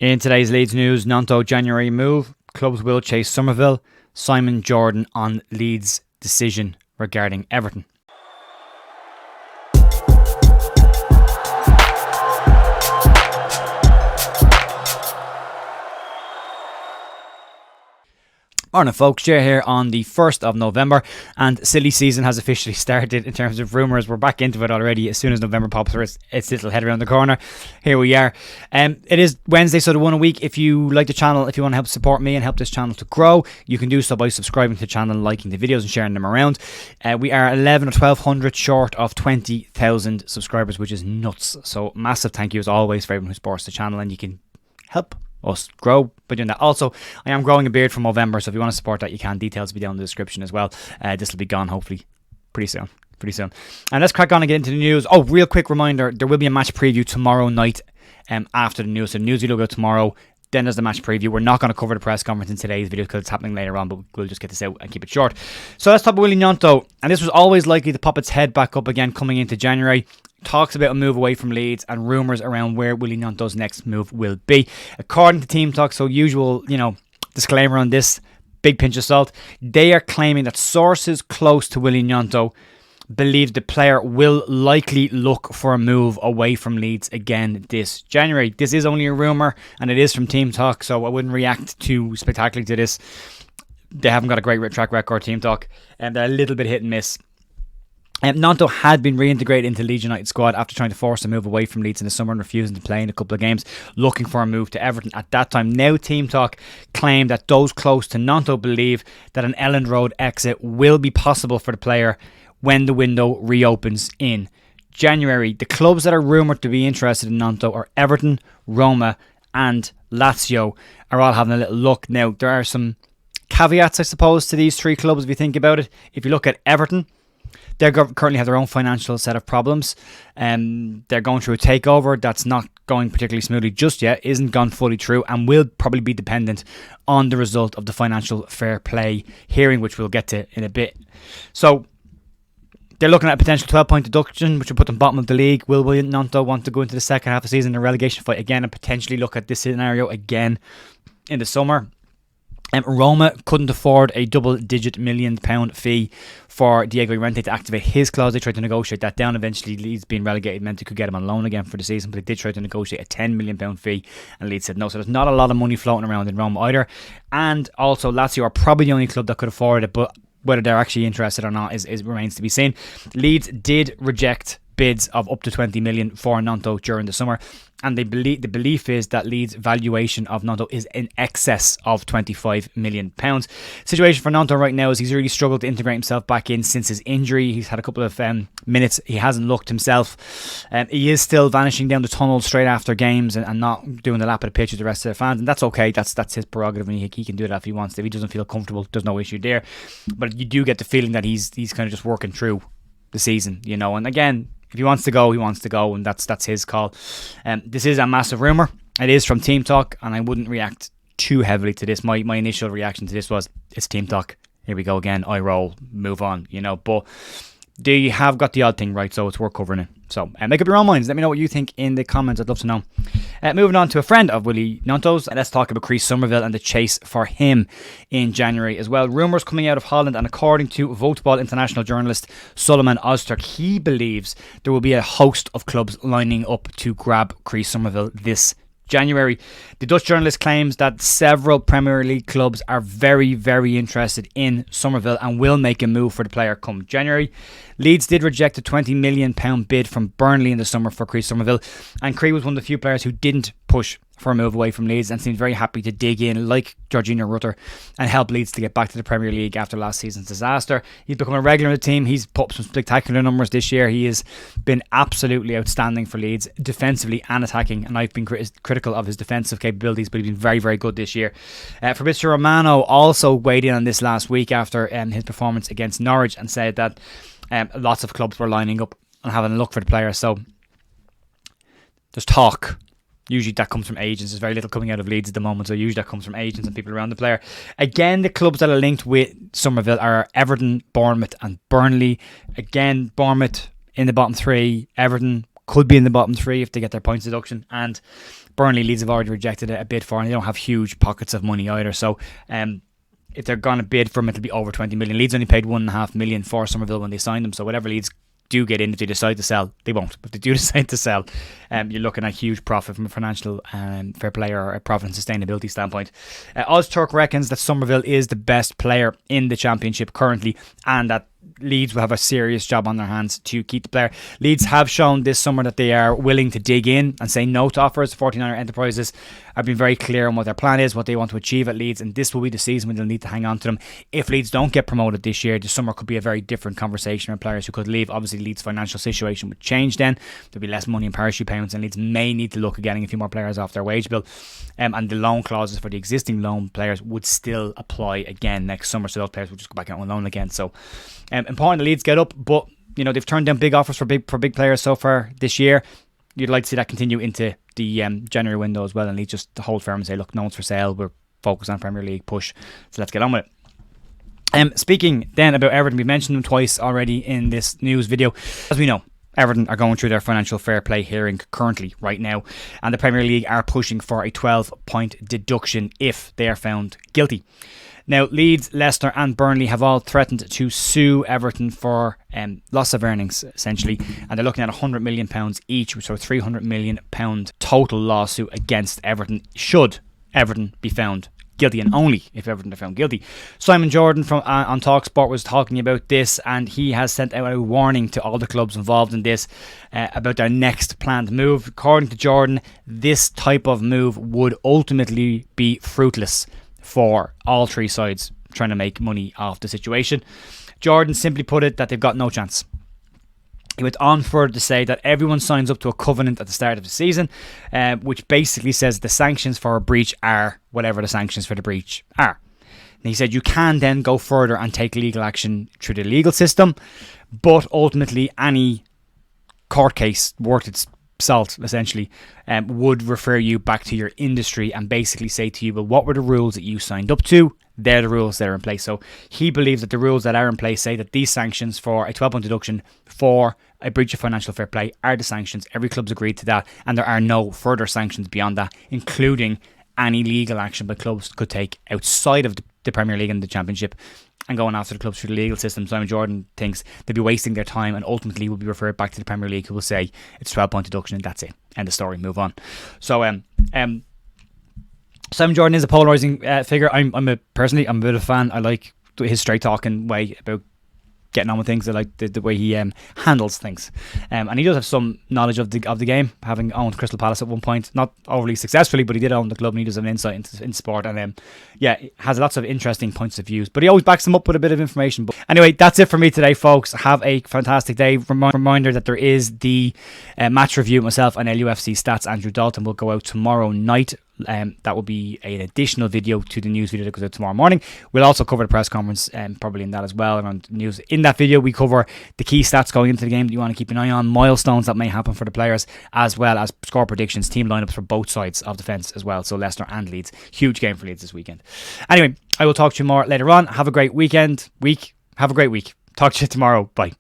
In today's Leeds news, Gnonto January move, clubs will chase Somerville, Simon Jordan on Leeds' decision regarding Everton. Morning folks, Jay here on the 1st of November, and silly season has officially started in terms of rumours. We're back into it already. As soon as November pops through, its little head around the corner. Here we are. It is Wednesday, so the one a week. If you like the channel, if you want to help support me and help this channel to grow, you can do so by subscribing to the channel, liking the videos and sharing them around. We are 11 or 1200 short of 20,000 subscribers, which is nuts. So massive thank you as always for everyone who supports the channel, and you can help us grow by doing that. Also, I am growing a beard for Movember, so if you want to support that, you can. Details will be down in the description as well. This will be gone hopefully pretty soon. And let's crack on and get into the news. Oh, real quick reminder, there will be a match preview tomorrow night after the news. So the news video will go tomorrow, then there's the match preview. We're not going to cover the press conference in today's video because it's happening later on, but we'll just get this out and keep it short. So let's talk about Willie Gnonto, and this was always likely to pop its head back up again coming into January. Talks about a move away from Leeds and rumours around where Willie Gnonto's next move will be. According to Team Talk, so usual, disclaimer on this, big pinch of salt, they are claiming that sources close to Willie Gnonto believe the player will likely look for a move away from Leeds again this January. This is only a rumour, and it is from Team Talk, so I wouldn't react too spectacularly to this. They haven't got a great track record, Team Talk, and they're a little bit hit and miss. Gnonto had been reintegrated into Leeds United squad after trying to force a move away from Leeds in the summer and refusing to play in a couple of games, looking for a move to Everton at that time. Now Team Talk claim that those close to Gnonto believe that an Elland Road exit will be possible for the player when the window reopens in January. The clubs that are rumoured to be interested in Gnonto are Everton, Roma and Lazio are all having a little look. Now there are some caveats, I suppose, to these three clubs if you think about it. If you look at Everton, they currently have their own financial set of problems. They're going through a takeover that's not going particularly smoothly just yet, isn't gone fully through, and will probably be dependent on the result of the financial fair play hearing, which we'll get to in a bit. So they're looking at a potential 12-point deduction, which will put them bottom of the league. Will Willie Gnonto want to go into the second half of the season in a relegation fight again and potentially look at this scenario again in the summer? Roma couldn't afford a double-digit £1 million fee for Diego Llorente to activate his clause. They tried to negotiate that down. Eventually, Leeds being relegated meant they could get him on loan again for the season, but they did try to negotiate a £10 million fee, and Leeds said no. So there's not a lot of money floating around in Roma either. And also, Lazio are probably the only club that could afford it, but whether they're actually interested or not is remains to be seen. Leeds did reject bids of up to 20 million for Gnonto during the summer, and the belief is that Leeds' valuation of Gnonto is in excess of £25 million. Situation for Gnonto right now is he's really struggled to integrate himself back in since his injury. He's had a couple of minutes he hasn't looked himself. He is still vanishing down the tunnel straight after games and not doing the lap of the pitch with the rest of the fans, and that's okay. That's his prerogative, and he can do that if he wants to. If he doesn't feel comfortable, there's no issue there. But you do get the feeling that he's kind of just working through the season, and again, if he wants to go, he wants to go, and that's his call. This is a massive rumour. It is from Team Talk, and I wouldn't react too heavily to this. My initial reaction to this was, it's Team Talk. Here we go again. I roll, move on, But they have got the odd thing right, so it's worth covering it. So make up your own minds. Let me know what you think in the comments. I'd love to know. Moving on to a friend of Willie Gnonto's, let's talk about Somerville and the chase for him in January as well. Rumours coming out of Holland, and according to Football International journalist Suleiman Ozturk, he believes there will be a host of clubs lining up to grab Somerville this January. The Dutch journalist claims that several Premier League clubs are very, very interested in Somerville and will make a move for the player come January. Leeds did reject a £20 million bid from Burnley in the summer for Somerville, and Cree was one of the few players who didn't push for a move away from Leeds and seemed very happy to dig in like Georgina Rutter and help Leeds to get back to the Premier League after last season's disaster. He's become a regular in the team. He's put up some spectacular numbers this year. He has been absolutely outstanding for Leeds, defensively and attacking, and I've been critical of his defensive capabilities, but he's been very, very good this year. Fabrizio Romano also weighed in on this last week after his performance against Norwich and said that lots of clubs were lining up and having a look for the player. So there's talk. Usually that comes from agents. There's very little coming out of Leeds at the moment, so usually that comes from agents and people around the player. Again, the clubs that are linked with Somerville are Everton, Bournemouth and Burnley. Again, Bournemouth in the bottom three. Everton could be in the bottom three if they get their points deduction. And Burnley, Leeds have already rejected a bid for, and they don't have huge pockets of money either. So if they're going to bid for him, it'll be over 20 million. Leeds only paid 1.5 million for Summerville when they signed him. So whatever Leeds do get in, if they decide to sell, they won't. But if they do decide to sell, you're looking at huge profit from a financial fair play or a profit and sustainability standpoint. Ozturk reckons that Somerville is the best player in the Championship currently, and that Leeds will have a serious job on their hands to keep the player. Leeds have shown this summer that they are willing to dig in and say no to offers. 49er Enterprises have been very clear on what their plan is, what they want to achieve at Leeds, and this will be the season when they'll need to hang on to them. If Leeds don't get promoted this year, the summer could be a very different conversation with players who could leave. Obviously, Leeds' financial situation would change then. There'll be less money in parachute payments, and Leeds may need to look at getting a few more players off their wage bill. And the loan clauses for the existing loan players would still apply again next summer, so those players will just go back out on loan again. So important that Leeds get up, but they've turned down big offers for big players so far this year. You'd like to see that continue into the January window as well, and Leeds just hold firm and say, look, no one's for sale, we're focused on Premier League push, so let's get on with it. Speaking then about Everton, we mentioned them twice already in this news video. As we know, Everton are going through their financial fair play hearing currently right now, and the Premier League are pushing for a 12-point deduction if they are found guilty. Now, Leeds, Leicester and Burnley have all threatened to sue Everton for loss of earnings, essentially, and they're looking at £100 million each, so £300 million total lawsuit against Everton, should Everton be found guilty, and only if Everton are found guilty. Simon Jordan from on TalkSport was talking about this, and he has sent out a warning to all the clubs involved in this about their next planned move. According to Jordan, this type of move would ultimately be fruitless for all three sides trying to make money off the situation. Jordan simply put it that they've got no chance. He went on further to say that everyone signs up to a covenant at the start of the season, which basically says the sanctions for a breach are whatever the sanctions for the breach are. And he said you can then go further and take legal action through the legal system, but ultimately any court case worth its salt, essentially, would refer you back to your industry and basically say to you, well, what were the rules that you signed up to? They're the rules that are in place. So he believes that the rules that are in place say that these sanctions for a 12-point deduction for a breach of financial fair play are the sanctions. Every club's agreed to that, and there are no further sanctions beyond that, including any legal action that clubs could take outside of the Premier League and the Championship and going after the clubs through the legal system. Simon Jordan thinks they'll be wasting their time and ultimately will be referred back to the Premier League, who will say it's 12-point deduction and that's it. End of story, move on. So Simon Jordan is a polarising figure. I'm a bit of a fan. I like his straight talking way about getting on with things. I like the way he handles things, and he does have some knowledge of the game, having owned Crystal Palace at one point, not overly successfully, but he did own the club and he does have an insight into sport, and has lots of interesting points of views, but he always backs them up with a bit of information. But anyway, that's it for me today, folks. Have a fantastic day. Reminder that there is the match review. Myself and LUFC Stats Andrew Dalton will go out tomorrow night. That will be an additional video to the news video that goes out tomorrow morning. We'll also cover the press conference, probably in that as well, around news. In that video, we cover the key stats going into the game that you want to keep an eye on, milestones that may happen for the players, as well as score predictions, team lineups for both sides of the fence as well. So Leicester and Leeds, huge game for Leeds this weekend. Anyway, I will talk to you more later on. Have a great week. Have a great week. Talk to you tomorrow. Bye.